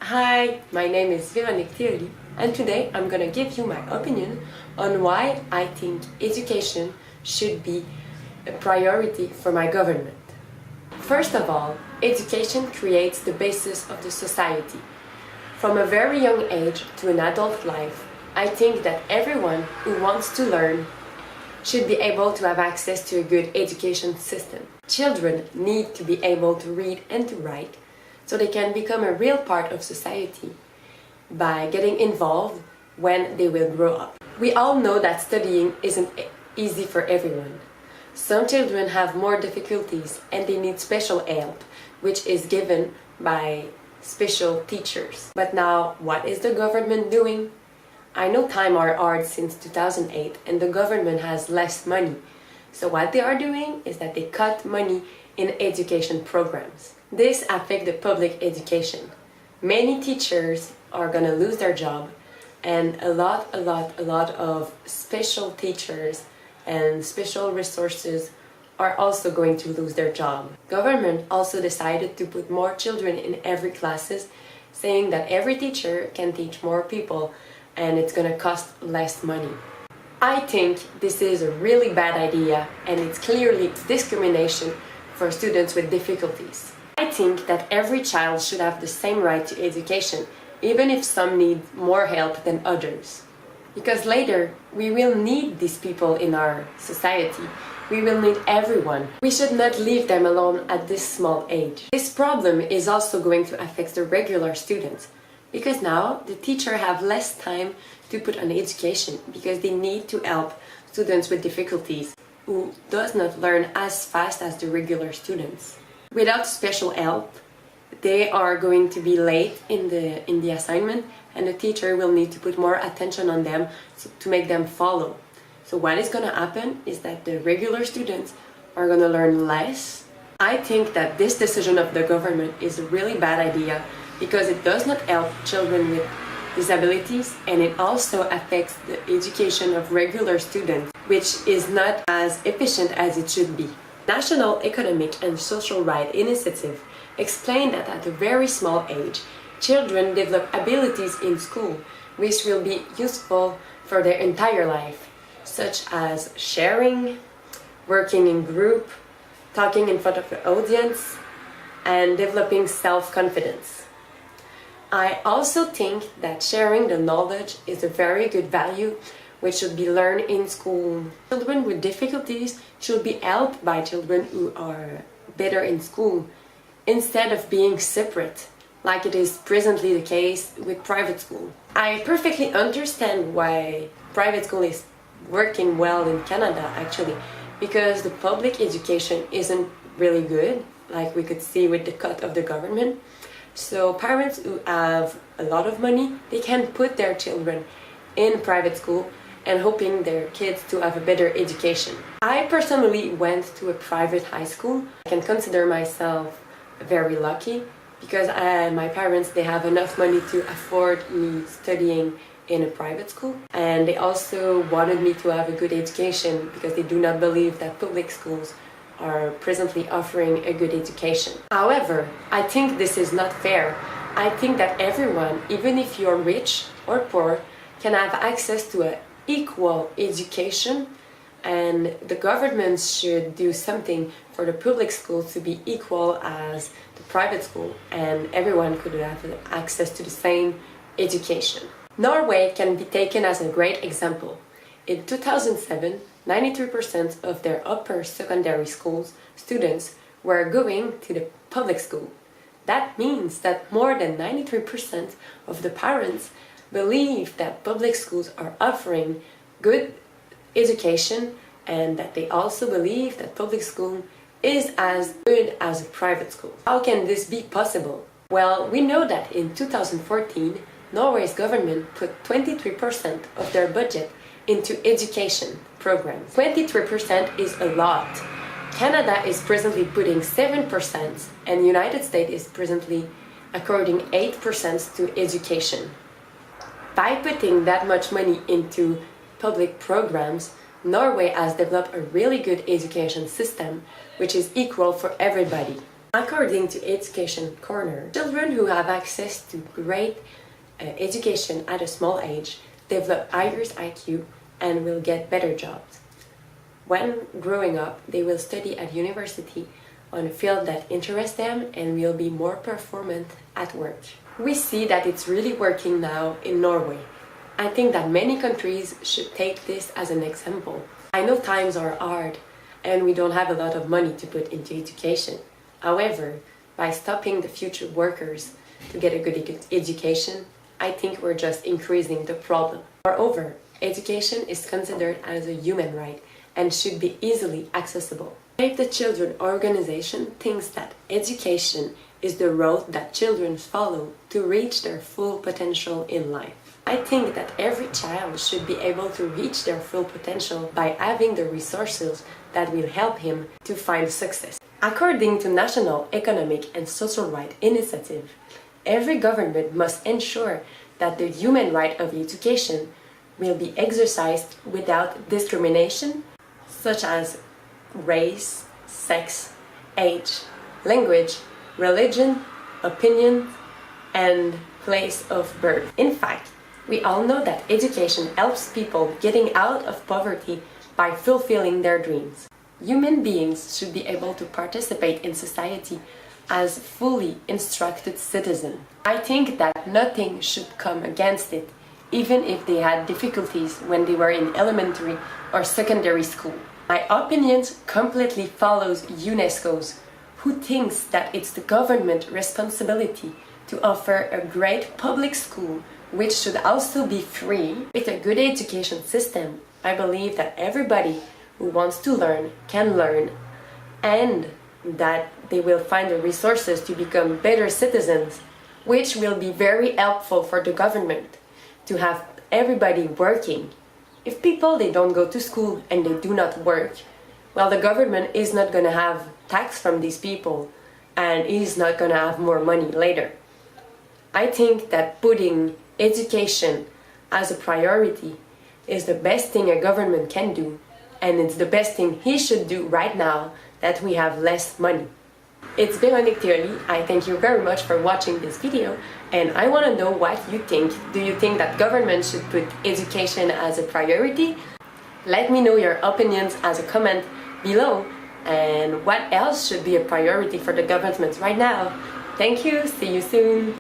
Hi, my name is Veronique Teoli, and today I'm gonna give you my opinion on why I think education should be a priority for my government. First of all, education creates the basis of the society. From a very young age to an adult life, I think that everyone who wants to learn should be able to have access to a good education system. Children need to be able to read and to write so they can become a real part of society by getting involved when they will grow up. We all know that studying isn't easy for everyone. Some children have more difficulties and they need special help, which is given by special teachers. But now, what is the government doing? I know times are hard since 2008 and the government has less money. So what they are doing is that they cut money in education programs. This affects the public education. Many teachers are going to lose their job, and a lot of special teachers and special resources are also going to lose their job. Government also decided to put more children in every classes, saying that every teacher can teach more people and it's going to cost less money. I think this is a really bad idea and it's clearly discrimination for students with difficulties. I think that every child should have the same right to education, even if some need more help than others. Because later, we will need these people in our society. We will need everyone. We should not leave them alone at this small age. This problem is also going to affect the regular students, because now the teachers have less time to put on education because they need to help students with difficulties who does not learn as fast as the regular students. Without special help, they are going to be late in the assignment and the teacher will need to put more attention on them to make them follow. So what is going to happen is that the regular students are going to learn less. I think that this decision of the government is a really bad idea because it does not help children with disabilities and it also affects the education of regular students, which is not as efficient as it should be. National Economic and Social Rights Initiative explained that at a very small age, children develop abilities in school which will be useful for their entire life, such as sharing, working in group, talking in front of the audience, and developing self-confidence. I also think that sharing the knowledge is a very good value which should be learned in school. Children with difficulties should be helped by children who are better in school instead of being separate, like it is presently the case with private school. I perfectly understand why private school is working well in Canada actually, because the public education isn't really good, like we could see with the cut of the government. So parents who have a lot of money, they can put their children in private school and hoping their kids to have a better education. I personally went to a private high school. I can consider myself very lucky because my parents, they have enough money to afford me studying in a private school, and they also wanted me to have a good education because they do not believe that public schools are presently offering a good education. However, I think this is not fair. I think that everyone, even if you're rich or poor, can have access to an equal education, and the government should do something for the public schools to be equal as the private school, and everyone could have access to the same education. Norway can be taken as a great example. In 2007, 93% of their upper secondary schools students were going to the public school. That means that more than 93% of the parents believe that public schools are offering good education and that they also believe that public school is as good as a private school. How can this be possible? Well, we know that in 2014, Norway's government put 23% of their budget into education programs. 23% is a lot. Canada is presently putting 7% and the United States is presently according 8% to education. By putting that much money into public programs, Norway has developed a really good education system which is equal for everybody. According to Education Corner, children who have access to great education at a small age develop higher IQ and will get better jobs. When growing up, they will study at university on a field that interests them and will be more performant at work. We see that it's really working now in Norway. I think that many countries should take this as an example. I know times are hard and we don't have a lot of money to put into education. However, by stopping the future workers to get a good education, I think we're just increasing the problem. Moreover, education is considered as a human right and should be easily accessible. Save the Children organization thinks that education is the road that children follow to reach their full potential in life. I think that every child should be able to reach their full potential by having the resources that will help him to find success. According to National Economic and Social Right Initiative, every government must ensure that the human right of education will be exercised without discrimination, such as race, sex, age, language, religion, opinion, and place of birth. In fact, we all know that education helps people getting out of poverty by fulfilling their dreams. Human beings should be able to participate in society as fully instructed citizens. I think that nothing should come against it, even if they had difficulties when they were in elementary or secondary school. My opinion completely follows UNESCO's, who thinks that it's the government responsibility to offer a great public school which should also be free. With a good education system, I believe that everybody who wants to learn can learn, and that they will find the resources to become better citizens, which will be very helpful for the government to have everybody working. If people they don't go to school and they do not work, well, the government is not going to have tax from these people and is not going to have more money later. I think that putting education as a priority is the best thing a government can do, and it's the best thing he should do right now that we have less money. It's Veronique Teoli. I thank you very much for watching this video, and I want to know what you think. Do you think that government should put education as a priority? Let me know your opinions as a comment below, and what else should be a priority for the government right now. Thank you, see you soon!